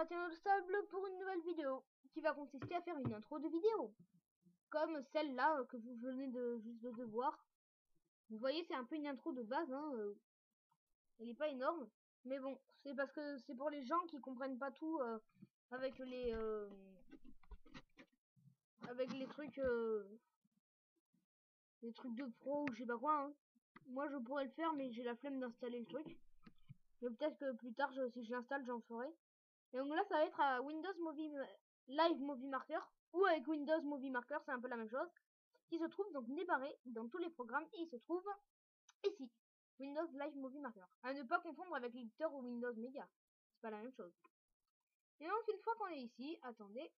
Gratien de sable pour une nouvelle vidéo qui va consister à faire une intro de vidéo comme celle-là que vous venez de juste de voir. Vous voyez, c'est un peu une intro de base, hein, elle n'est pas énorme, mais bon, c'est parce que c'est pour les gens qui comprennent pas tout avec les trucs de pro ou je sais pas quoi. Hein. Moi, je pourrais le faire, mais j'ai la flemme d'installer le truc. Mais peut-être que plus tard, si je l'installe, j'en ferai. Et donc là, ça va être à Windows Live Movie Maker ou avec Windows Movie Maker, c'est un peu la même chose. Qui se trouve donc débarré dans tous les programmes et il se trouve ici, Windows Live Movie Maker. À ne pas confondre avec l'éditeur ou Windows Media, c'est pas la même chose. Et donc une fois qu'on est ici, attendez,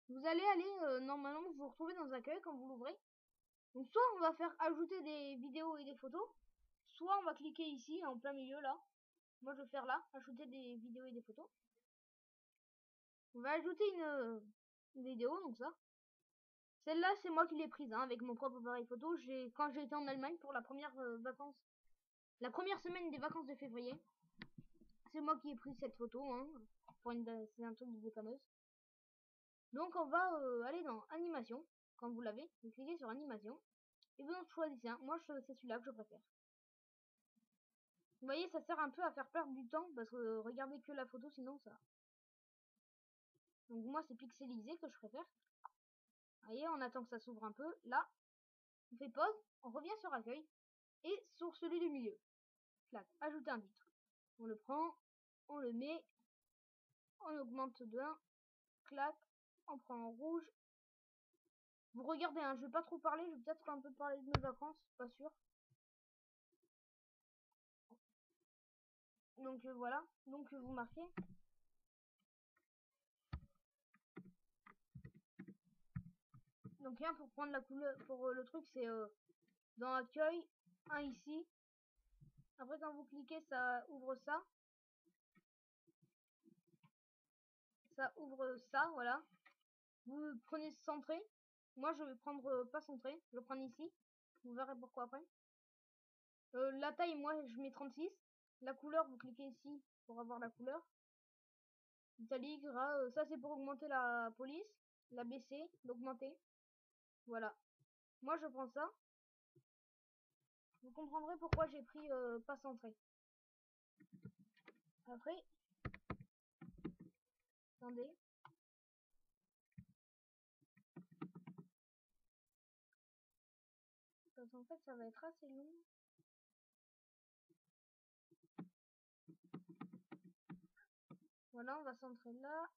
vous allez aller normalement vous vous retrouvez dans Accueil quand vous l'ouvrez. Donc soit on va faire ajouter des vidéos et des photos, soit on va cliquer ici en plein milieu là. Moi je vais faire là, ajouter des vidéos et des photos. On va ajouter une vidéo, donc ça. Celle-là, c'est moi qui l'ai prise, hein, avec mon propre appareil photo. Quand j'ai été en Allemagne pour la première la première semaine des vacances de février. C'est moi qui ai pris cette photo, hein, c'est un truc de dépanneuse. Donc on va aller dans animation, quand vous l'avez, vous cliquez sur animation, et vous en choisissez un. Moi, c'est celui-là que je préfère. Vous voyez, ça sert un peu à faire perdre du temps, parce que regardez que la photo, sinon ça... Donc moi, c'est pixelisé que je préfère. Vous voyez, on attend que ça s'ouvre un peu. Là, on fait pause, on revient sur accueil, et sur celui du milieu. Clac, ajouter un titre. On le prend, on le met, on augmente de 1, clac, on prend en rouge. Vous regardez, hein, je vais pas trop parler, je vais peut-être un peu parler de mes vacances, pas sûr. Donc voilà, donc vous marquez. Donc rien pour prendre la couleur, pour le truc, c'est dans accueil, un ici. Après quand vous cliquez, ça ouvre ça. Ça ouvre ça, voilà. Vous prenez centré. Moi je vais prendre pas centré, je vais prendre ici. Vous verrez pourquoi après. La taille, moi je mets 36. La couleur, vous cliquez ici pour avoir la couleur. Italique, gras, ça c'est pour augmenter la police. La baisser, l'augmenter. Voilà. Moi je prends ça. Vous comprendrez pourquoi j'ai pris pas centré. Après, attendez. Parce qu'en fait ça va être assez long. Voilà, on va centrer là.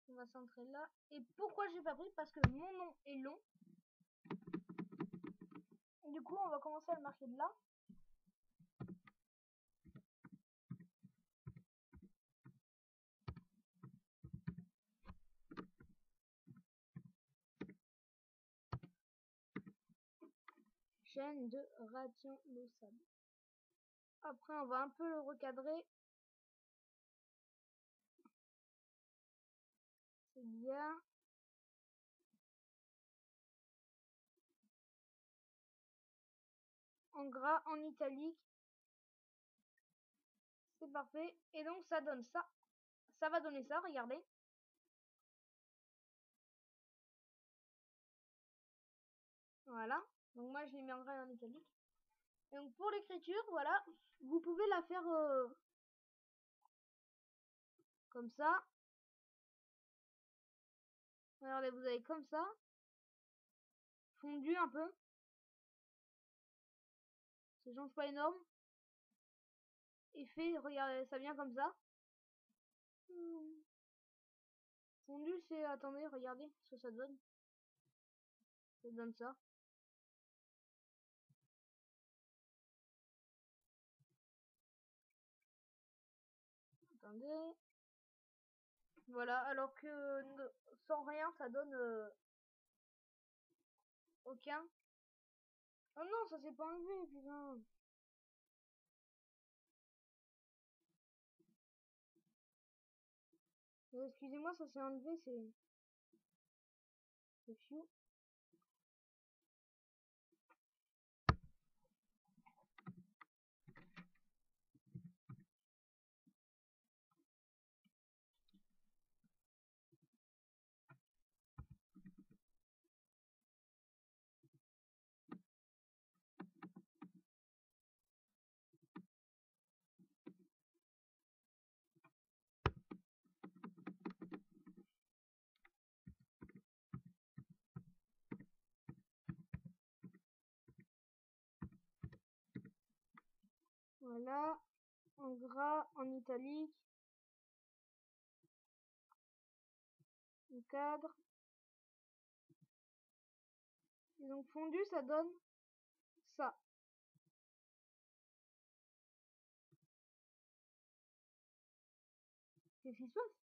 On va centrer là. Et pourquoi j'ai pas pris? Parce que mon nom est long. Et du coup, on va commencer à le marquer de là. Chaîne de Gratien de sable. Après, on va un peu le recadrer. C'est bien. En gras, en italique. C'est parfait. Et donc, ça donne ça. Ça va donner ça, regardez. Voilà. Donc, moi, je l'ai mis en gras et en italique. Et donc, pour l'écriture, voilà. Vous pouvez la faire comme ça. Regardez, vous avez comme ça. Fondu un peu. Ça change pas énorme. Effet, regardez, ça vient comme ça. Fondu, c'est... Attendez, regardez ce que ça donne. Ça donne ça. Attendez. Voilà, alors que sans rien, ça donne aucun. Oh non, ça s'est pas enlevé, putain. Excusez-moi, ça s'est enlevé, c'est fiou. Voilà. En gras, en italique. Le cadre. Et donc fondu, ça donne ça. Qu'est-ce qui se passe?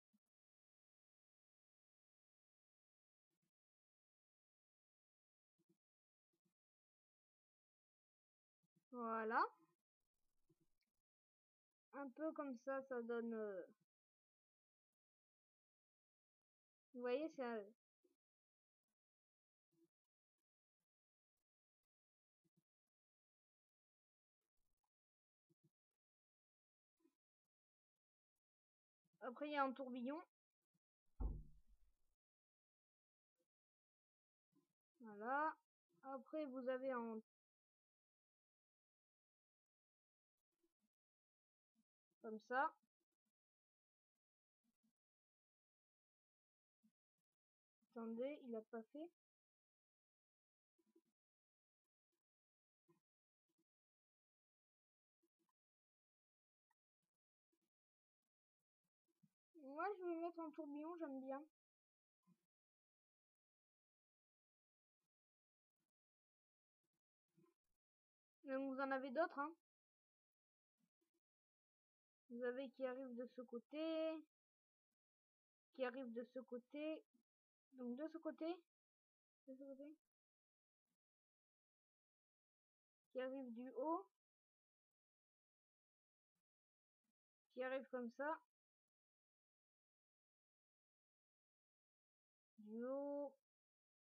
Voilà. Un peu comme ça donne... Vous voyez, ça... Après, il y a un tourbillon. Voilà. Après, vous avez un... Comme ça. Attendez, il a pas fait. Moi, je vais mettre un tourbillon, j'aime bien. Mais vous en avez d'autres, hein. Vous avez qui arrive de ce côté. Qui arrive de ce côté. Donc de ce côté. De ce côté. Qui arrive du haut. Qui arrive comme ça. Du haut.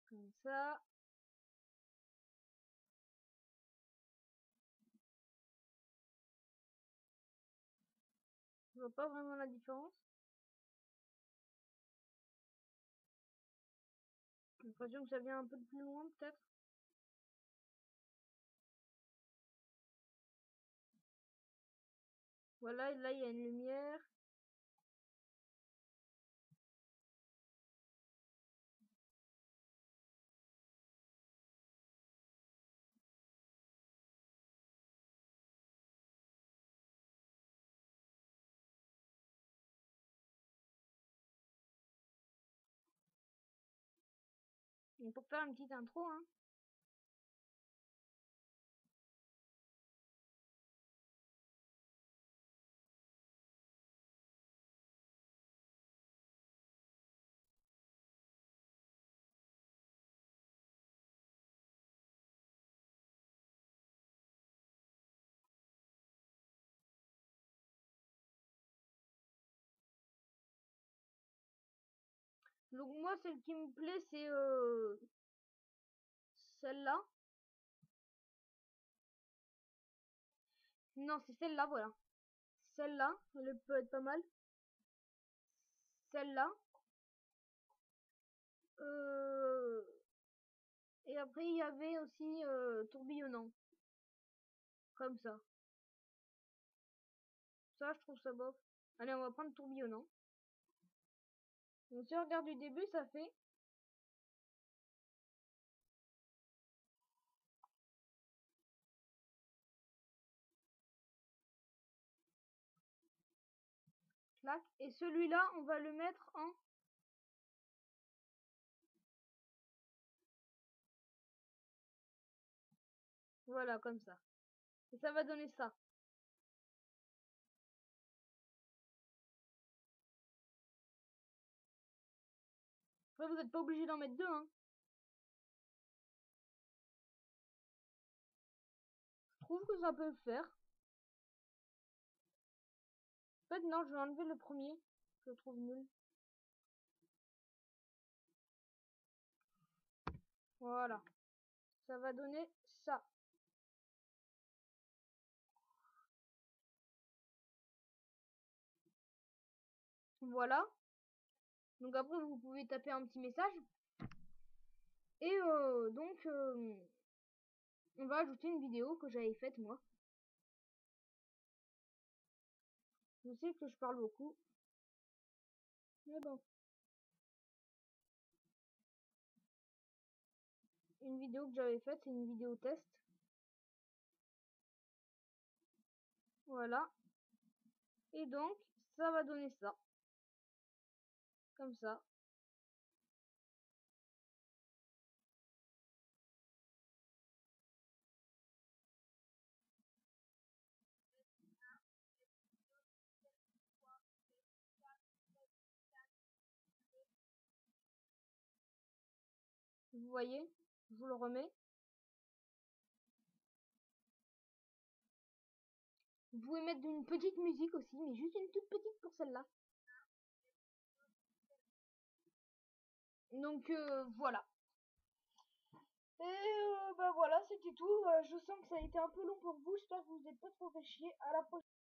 Comme ça. Je vois pas vraiment la différence. J'ai l'impression que ça vient un peu de plus loin, peut-être. Voilà, et là, il y a une lumière. Et pour faire une petite intro, hein. Donc moi, celle qui me plaît, c'est celle-là. Non, c'est celle-là, voilà. Celle-là, elle peut être pas mal. Celle-là. Euh... Et après, il y avait aussi tourbillonnant. Comme ça. Ça, je trouve ça bof. Allez, on va prendre tourbillonnant. Donc si on regarde du début, ça fait... Clac. Et celui-là, on va le mettre en... Voilà, comme ça. Et ça va donner ça. Après, vous n'êtes pas obligé d'en mettre deux, hein. Je trouve que ça peut le faire. En fait, non, je vais enlever le premier. Je le trouve nul. Voilà. Ça va donner ça. Voilà. Donc après, vous pouvez taper un petit message. Et donc, on va ajouter une vidéo que j'avais faite, moi. Je sais que je parle beaucoup. Mais bon. Une vidéo que j'avais faite, c'est une vidéo test. Voilà. Et donc, ça va donner ça. Comme ça. Vous voyez? Je vous le remets. Vous pouvez mettre une petite musique aussi, mais juste une toute petite pour celle-là. Donc voilà. Et bah voilà, c'était tout. Je sens que ça a été un peu long pour vous. J'espère que vous n'êtes pas trop fait chier. À la prochaine.